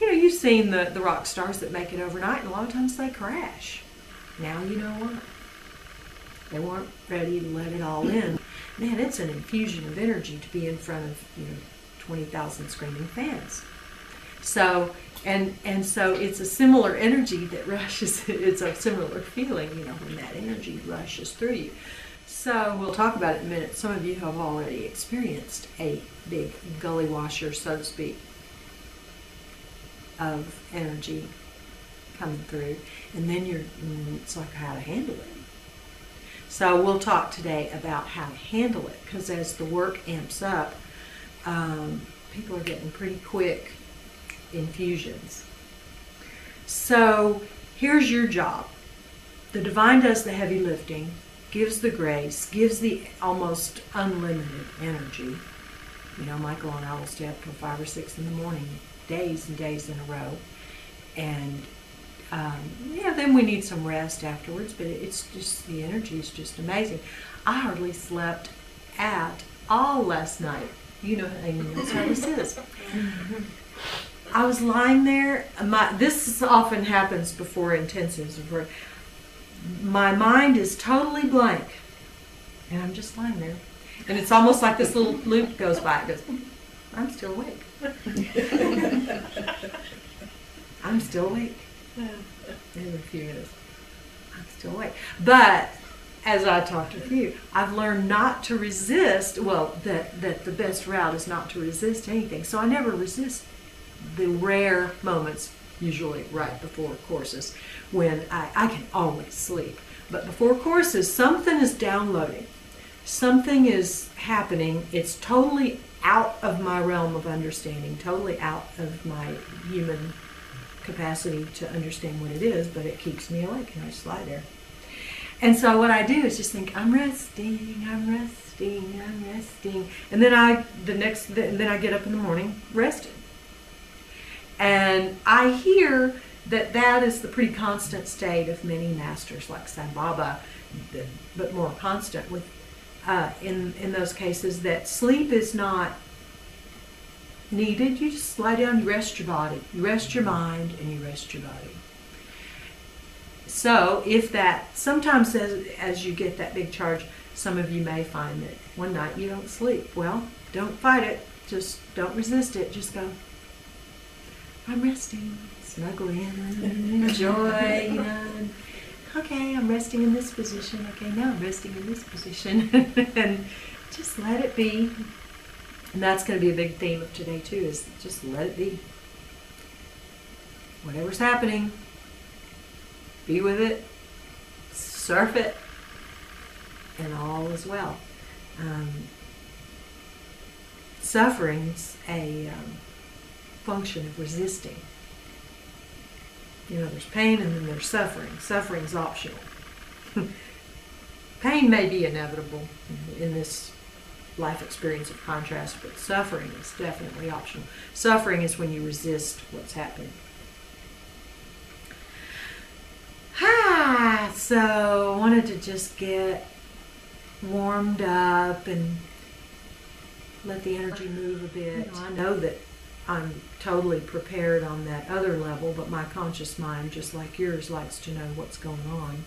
You've seen the rock stars that make it overnight, and a lot of times they crash. Now you know why. They weren't ready to let it all in. Man, it's an infusion of energy to be in front of 20,000 screaming fans. So so it's a similar energy that rushes. It's a similar feeling, when that energy rushes through you. So we'll talk about it in a minute. Some of you have already experienced a big gully washer, so to speak, of energy coming through, and then it's like how to handle it. So we'll talk today about how to handle it, because as the work amps up, people are getting pretty quick infusions. So here's your job. The divine does the heavy lifting, gives the grace, gives the almost unlimited energy. Michael and I will stay up till 5 or 6 in the morning, days and days in a row. And then we need some rest afterwards, but it's just, the energy is just amazing. I hardly slept at all last night. That's how this is. I was lying there. This often happens before intensives. My mind is totally blank, and I'm just lying there. And it's almost like this little loop goes by. It goes, I'm still awake. I'm still awake. Every few minutes, I'm still awake. But as I talked with you, I've learned not to resist. That the best route is not to resist anything. So I never resist the rare moments, usually right before courses, when I can always sleep. But before courses, something is downloading. Something is happening. It's totally out of my realm of understanding, totally out of my human capacity to understand what it is, but it keeps me awake, and I just lie there. And so what I do is just think, I'm resting, I'm resting, I'm resting. And then I get up in the morning rested. And I hear that is the pretty constant state of many masters like Sai Baba, but more constant with in those cases, that sleep is not needed. You just lie down, you rest your body, you rest your mind, and you rest your body. So if that, sometimes as you get that big charge, some of you may find that one night you don't sleep. Well, don't fight it. Just don't resist it. Just go, I'm resting, snuggle in, enjoy, okay, I'm resting in this position. Okay, now I'm resting in this position. And just let it be. And that's going to be a big theme of today too, is just let it be. Whatever's happening, be with it, surf it, and all is well. Suffering's a function of resisting. There's pain and then there's suffering. Suffering's optional. Pain may be inevitable in this life experience of contrast, but suffering is definitely optional. Suffering is when you resist what's happening. So I wanted to just get warmed up and let the energy move a bit. I know that I'm totally prepared on that other level, but my conscious mind, just like yours, likes to know what's going on.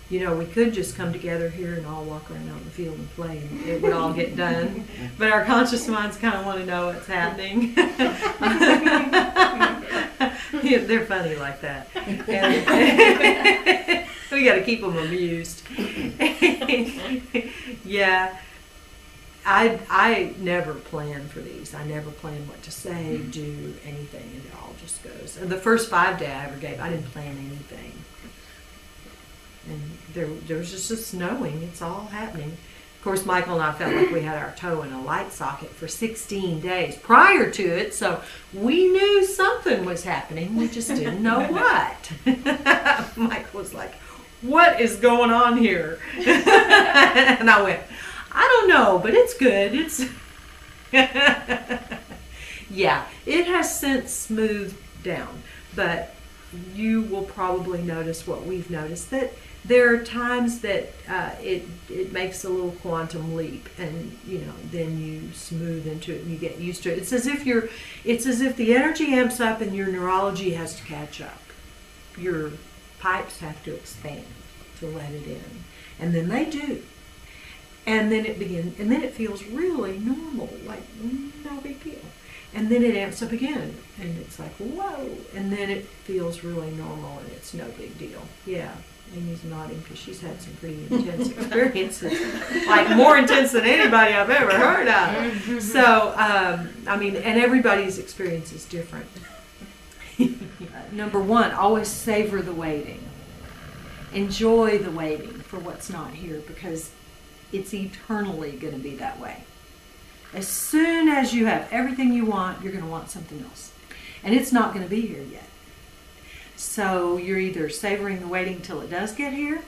We could just come together here and all walk around out in the field and play, and it would all get done. But our conscious minds kind of want to know what's happening. Yeah, they're funny like that. And we got to keep them amused. Yeah. I never plan for these. I never plan what to say, do anything, and it all just goes. And the first 5 days I ever gave, I didn't plan anything. And there was just this knowing it's all happening. Of course, Michael and I felt like we had our toe in a light socket for 16 days prior to it, so we knew something was happening. We just didn't know what. Michael was like, what is going on here? And I went, I don't know, but it's good. It's yeah, it has since smoothed down, but you will probably notice what we've noticed, that there are times that it makes a little quantum leap, and then you smooth into it and you get used to it. It's as if the energy amps up and your neurology has to catch up. Your pipes have to expand to let it in, and then they do. And then it feels really normal, like no big deal. And then it amps up again, and it's like, whoa, and then it feels really normal, and it's no big deal. Yeah, Amy's nodding because she's had some pretty intense experiences, like more intense than anybody I've ever heard of. So, and everybody's experience is different. Number one, always savor the waiting. Enjoy the waiting for what's not here, because it's eternally going to be that way. As soon as you have everything you want, you're going to want something else. And it's not going to be here yet. So you're either savoring the waiting till it does get here,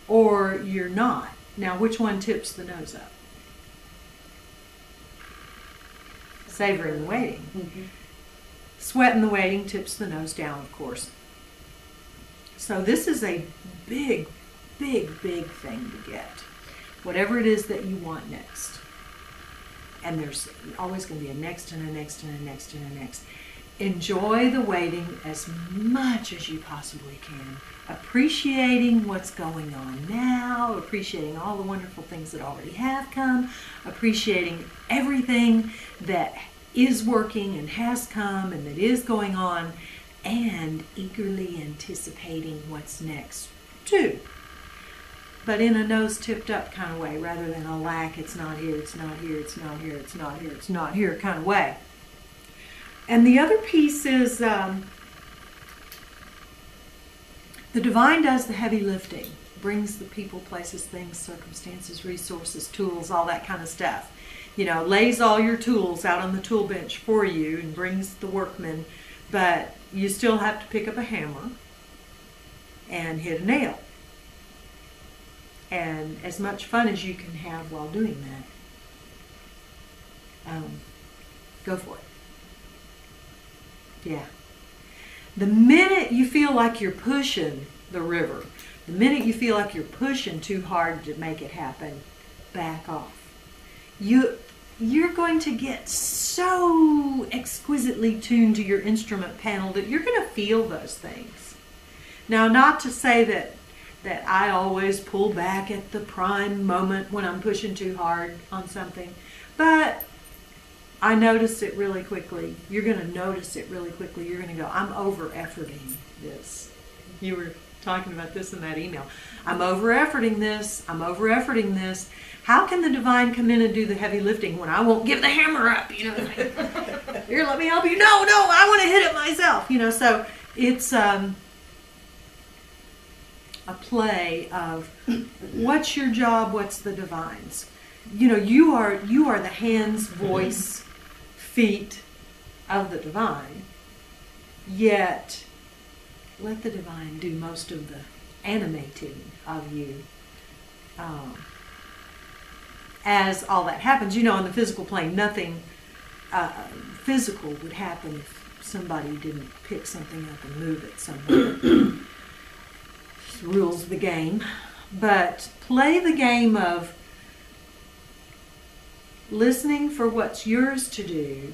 or you're not. Now, which one tips the nose up? Savoring the waiting. Mm-hmm. Sweating the waiting tips the nose down, of course. So this is a big, big, big thing to get. Whatever it is that you want next. And there's always going to be a next and a next and a next and a next. Enjoy the waiting as much as you possibly can. Appreciating what's going on now. Appreciating all the wonderful things that already have come. Appreciating everything that is working and has come and that is going on. And eagerly anticipating what's next too. But in a nose tipped up kind of way, rather than a lack, it's not here, it's not here, it's not here, it's not here, it's not here kind of way. And the other piece is the divine does the heavy lifting, brings the people, places, things, circumstances, resources, tools, all that kind of stuff. Lays all your tools out on the tool bench for you and brings the workmen, but you still have to pick up a hammer and hit a nail. And as much fun as you can have while doing that, go for it. Yeah. The minute you feel like you're pushing the river, the minute you feel like you're pushing too hard to make it happen, back off. You're going to get so exquisitely tuned to your instrument panel that you're going to feel those things. Now, not to say that I always pull back at the prime moment when I'm pushing too hard on something, but I notice it really quickly. You're going to notice it really quickly. You're going to go, I'm over-efforting this. You were talking about this in that email. I'm over-efforting this. I'm over-efforting this. How can the divine come in and do the heavy lifting when I won't give the hammer up? Here, let me help you. No, I want to hit it myself. So it's a play of what's your job, what's the divine's. You are the hands, voice, feet of the divine, yet let the divine do most of the animating of you. As all that happens, on the physical plane, nothing physical would happen if somebody didn't pick something up and move it somewhere. Rules of the game. But play the game of listening for what's yours to do